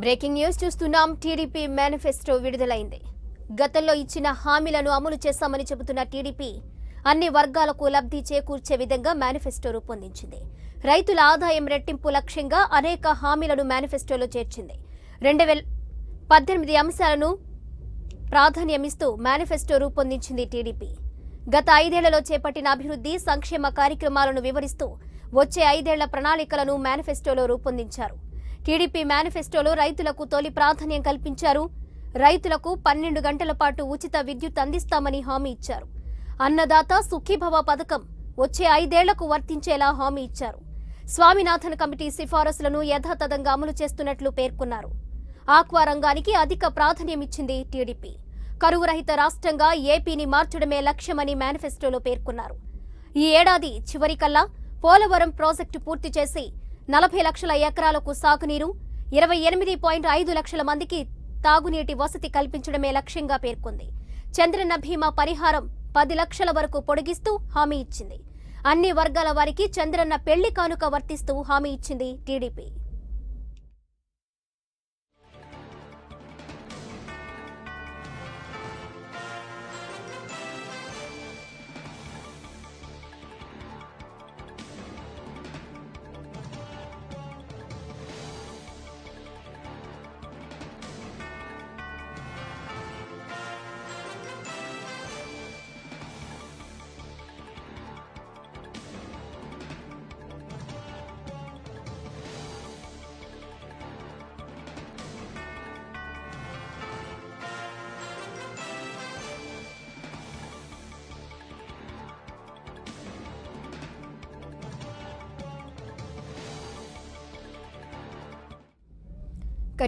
Breaking news చూస్తున్నాం. TDP manifesto విడుదలైంది. గతంలో ఇచ్చిన హామీలను అమలు చేస్తామని చెబుతున్న టీడీపీ అన్ని వర్గాలకు లబ్ధి చేకూర్చే విధంగా మేనిఫెస్టో రూపొందించింది. రైతుల ఆదాయం రెట్టింపు లక్ష్యంగా అనేక హామీలను మేనిఫెస్టోలో చేర్చింది. 2018 అంశాలను ప్రాధాన్యమిస్తూ మేనిఫెస్టో రూపొందించింది టీడీపీ. గత 5 ఏళ్లలో చేపట్టిన అభివృద్ధి సంక్షేమ కార్యక్రమాలను వివరిస్తూ వచ్చే 5 ఏళ్ల ప్రణాళికలను మేనిఫెస్టోలో రూపొందించారు. టీడీపీ మేనిఫెస్టోలో రైతులకు తొలి ప్రాధాన్యం కల్పించారు. రైతులకు 12 గంటల పాటు ఉచిత విద్యుత్ అందిస్తామని హామీ ఇచ్చారు. అన్నదాత సుఖీభవ పథకం వచ్చే 5 ఏళ్లకు వర్తించేలా హామీ ఇచ్చారు. స్వామినాథన్ కమిటీ సిఫారసులను యథాతథంగా అమలు చేస్తున్నట్లు పేర్కొన్నారు. ఆక్వా రంగానికి అధిక ప్రాధాన్యం ఇచ్చింది టీడీపీ. కరువు రహిత రాష్ట్రంగా ఏపీని మార్చడమే లక్ష్యమని మేనిఫెస్టోలో పేర్కొన్నారు. ఈ ఏడాది చివరికల్లా పోలవరం ప్రాజెక్టు పూర్తి చేసి 40 లక్షల ఎకరాలకు సాగునీరు, 28.5 లక్షల మందికి తాగునీటి వసతి కల్పించడమే లక్ష్యంగా పేర్కొంది. చంద్రన్న బీమా పరిహారం 10 లక్షల వరకు పొడిగిస్తూ హామీ ఇచ్చింది. అన్ని వర్గాల వారికి చంద్రన్న పెళ్లి కానుక వర్తిస్తూ హామీ ఇచ్చింది టీడీపీ.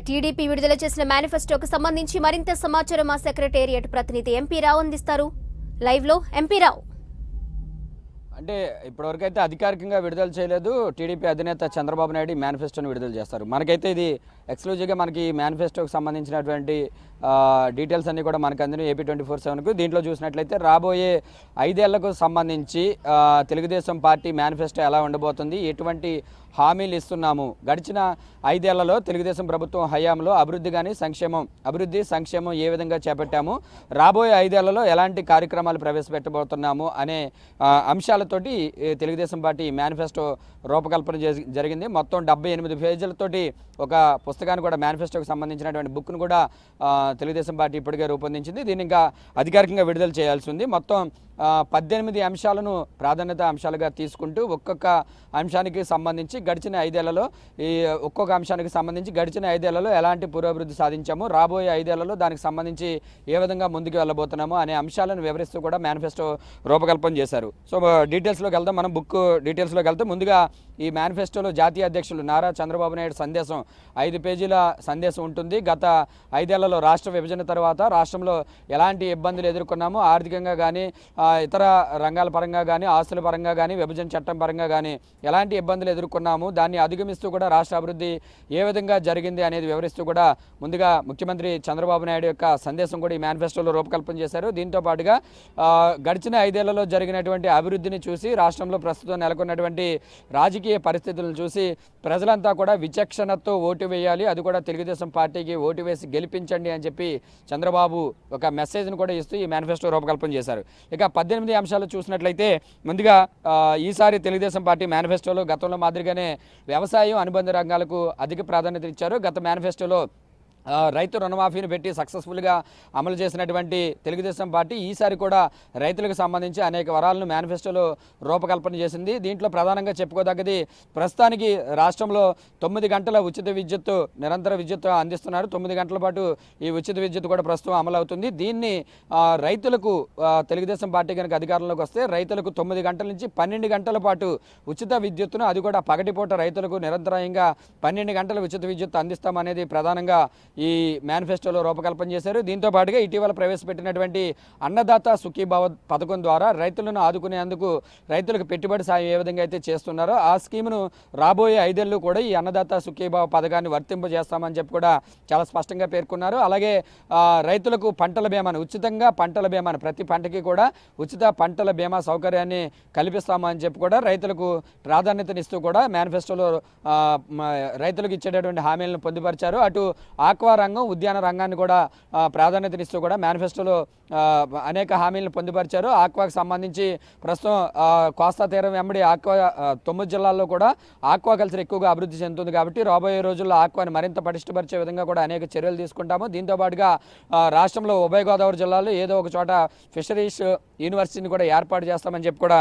టీడీపీ విడుదల చేసిన మేనిఫెస్టోకు సంబంధించి మరింత సమాచారం మా సెక్రటేరియట్ ప్రతినిధి ఎంపీ రావు అందిస్తారు. లైవ్ లో ఎంపీ రావు. అంటే ఇప్పటివరకు అయితే అధికారికంగా విడుదల చేయలేదు. టీడీపీ అధినేత చంద్రబాబు నాయుడు మేనిఫెస్టోను విడుదల చేస్తారు. మనకైతే ఇది ఎక్స్క్లూజివ్గా మనకి మేనిఫెస్టోకి సంబంధించినటువంటి డీటెయిల్స్ అన్నీ కూడా మనకు అందిన ఏపీ 24/7కు. దీంట్లో చూసినట్లయితే రాబోయే 5 ఏళ్లకు సంబంధించి తెలుగుదేశం పార్టీ మేనిఫెస్టో ఎలా ఉండబోతుంది, ఎటువంటి హామీలు ఇస్తున్నాము, గడిచిన 5 ఏళ్లలో తెలుగుదేశం ప్రభుత్వం హయాంలో అభివృద్ధి సంక్షేమం ఏ విధంగా చేపట్టాము, రాబోయే 5 ఏళ్లలో ఎలాంటి కార్యక్రమాలు ప్రవేశపెట్టబోతున్నాము అనే అంశాలతోటి తెలుగుదేశం పార్టీ మేనిఫెస్టో రూపకల్పన జరిగింది. మొత్తం 78 పేజీలతోటి ఒక పుస్తకాన్ని కూడా మేనిఫెస్టోకి సంబంధించినటువంటి బుక్ను కూడా తెలుగుదేశం పార్టీ ఇప్పటికే రూపొందించింది. దీన్ని ఇంకా అధికారికంగా విడుదల చేయాల్సి ఉంది. మొత్తం 18 అంశాలను ప్రాధాన్యత అంశాలుగా తీసుకుంటూ ఒక్కొక్క అంశానికి సంబంధించి గడిచిన 5 ఏళ్లలో గడిచిన 5 ఏళ్లలో ఎలాంటి పురోభివృద్ధి సాధించాము, రాబోయే 5 ఏళ్లలో దానికి సంబంధించి ఏ విధంగా ముందుకు వెళ్ళబోతున్నాము అనే అంశాలను వివరిస్తూ కూడా మేనిఫెస్టో రూపకల్పన చేశారు. సో డీటెయిల్స్లోకి వెళ్దాం. మనం బుక్ డీటెయిల్స్లోకి వెళ్తే ముందుగా ఈ మేనిఫెస్టోలో జాతీయ అధ్యక్షులు నారా చంద్రబాబు నాయుడు సందేశం 5 పేజీల సందేశం ఉంటుంది. గత 5 ఏళ్లలో రాష్ట్ర విభజన తర్వాత రాష్ట్రంలో ఎలాంటి ఇబ్బందులు ఎదుర్కొన్నాము, ఆర్థికంగా కానీ ఇతర రంగాల పరంగా కానీ ఆస్తుల పరంగా కానీ విభజన చట్టం పరంగా కానీ ఎలాంటి ఇబ్బందులు ఎదుర్కొన్నాము, దాన్ని అధిగమిస్తూ కూడా రాష్ట్ర అభివృద్ధి ఏ విధంగా జరిగింది అనేది వివరిస్తూ కూడా ముందుగా ముఖ్యమంత్రి చంద్రబాబు నాయుడు యొక్క సందేశం కూడా ఈ మేనిఫెస్టోలో రూపకల్పన చేశారు. దీంతో పాటుగా గడిచిన 5 ఏళ్లలో జరిగినటువంటి అభివృద్ధిని చూసి, రాష్ట్రంలో ప్రస్తుతం నెలకొన్నటువంటి రాజకీయ పరిస్థితులను చూసి ప్రజలంతా కూడా విచక్షణతో ఓటు వేయాలి, అది కూడా తెలుగుదేశం పార్టీకి ఓటు వేసి గెలిపించండి అని చెప్పి చంద్రబాబు ఒక మెసేజ్ను కూడా ఇస్తూ ఈ మేనిఫెస్టో రూపకల్పన చేశారు. ఇక 18 అంశాలు చూసినట్లయితే ముందుగా ఈసారి తెలుగుదేశం పార్టీ మేనిఫెస్టోలో గతంలో మాదిరిగానే వ్యవసాయం, అనుబంధ రంగాలకు అధిక ప్రాధాన్యత ఇచ్చారు. గత మేనిఫెస్టోలో రైతు రుణమాఫీని పెట్టి సక్సెస్ఫుల్గా అమలు చేసినటువంటి తెలుగుదేశం పార్టీ ఈసారి కూడా రైతులకు సంబంధించి అనేక వరాలను మేనిఫెస్టోలో రూపకల్పన చేసింది. దీంట్లో ప్రధానంగా చెప్పుకోదగ్గది ప్రస్తుతానికి రాష్ట్రంలో 9 గంటల ఉచిత విద్యుత్ నిరంతర విద్యుత్ అందిస్తున్నారు. 9 గంటల పాటు ఈ ఉచిత విద్యుత్ కూడా ప్రస్తుతం అమలవుతుంది. దీన్ని రైతులకు తెలుగుదేశం పార్టీ కనుక అధికారంలోకి వస్తే రైతులకు 9 గంటల నుంచి 12 గంటల పాటు ఉచిత విద్యుత్తును, అది కూడా పగటిపూట రైతులకు నిరంతరాయంగా 12 గంటల ఉచిత విద్యుత్ అందిస్తామనేది ప్రధానంగా ఈ మేనిఫెస్టోలో రూపకల్పన చేశారు. దీంతో పాటుగా ఇటీవల ప్రవేశపెట్టినటువంటి అన్నదాత సుఖీభావ పథకం ద్వారా రైతులను ఆదుకునేందుకు రైతులకు పెట్టుబడి సాయం ఏ విధంగా అయితే చేస్తున్నారో ఆ స్కీమును రాబోయే 5 ఏళ్ళు కూడా ఈ అన్నదాత సుఖీభావ పథకాన్ని వర్తింపజేస్తామని చెప్పి కూడా చాలా స్పష్టంగా పేర్కొన్నారు. అలాగే రైతులకు పంటల బీమాను ఉచితంగా పంటల బీమాను ప్రతి పంటకి కూడా ఉచిత పంటల బీమా సౌకర్యాన్ని కల్పిస్తామని చెప్పి కూడా రైతులకు ప్రాధాన్యతనిస్తూ కూడా మేనిఫెస్టోలో రైతులకు ఇచ్చేటటువంటి హామీలను పొందుపరిచారు. అటు ఆక్వా రంగం ఉద్యాన రంగాన్ని కూడా ప్రాధాన్యతనిస్తూ కూడా మేనిఫెస్టోలో అనేక హామీలను పొందుపరిచారు. ఆక్వాకు సంబంధించి ప్రస్తుతం కోస్తా తీరం వెంబడి ఆక్వా 9 జిల్లాల్లో కూడా ఆక్వా కల్చర్ ఎక్కువగా అభివృద్ధి చెందుతుంది కాబట్టి రాబోయే రోజుల్లో ఆక్వాని మరింత పటిష్టపరిచే విధంగా కూడా అనేక చర్యలు తీసుకుంటాము. దీంతో పాటుగా రాష్ట్రంలో ఉభయ గోదావరి జిల్లాలో ఏదో ఒక చోట ఫిషరీస్ యూనివర్సిటీని కూడా ఏర్పాటు చేస్తామని చెప్పి కూడా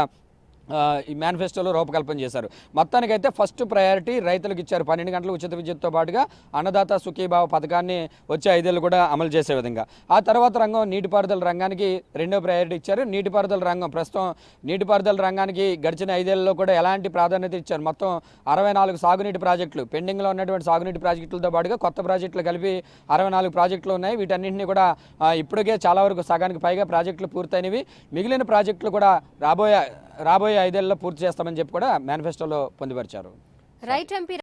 ఈ మేనిఫెస్టోలో రూపకల్పన చేశారు. మొత్తానికైతే ఫస్ట్ ప్రయారిటీ రైతులకు ఇచ్చారు. 12 గంటల ఉచిత విద్యుత్తో పాటుగా అన్నదాత సుఖీభావ పథకాన్ని వచ్చే 5 ఏళ్ళు కూడా అమలు చేసే విధంగా. ఆ తర్వాత రంగం నీటిపారుదల రంగానికి రెండో ప్రయారిటీ ఇచ్చారు. నీటిపారుదల రంగం ప్రస్తుతం నీటిపారుదల రంగానికి గడిచిన 5 ఏళ్లలో కూడా ఎలాంటి ప్రాధాన్యత ఇచ్చారు. మొత్తం 64 సాగునీటి ప్రాజెక్టులు పెండింగ్లో ఉన్నటువంటి సాగునీటి ప్రాజెక్టులతో పాటుగా కొత్త ప్రాజెక్టులు కలిపి 64 ప్రాజెక్టులు ఉన్నాయి. వీటన్నింటినీ కూడా ఇప్పటికే చాలా వరకు సగానికి పైగా ప్రాజెక్టులు పూర్తయినవి. మిగిలిన ప్రాజెక్టులు కూడా రాబోయే 5 ఏళ్లలో పూర్తి చేస్తామని చెప్పి కూడా మేనిఫెస్టోలో పొందుపరిచారు. Right MP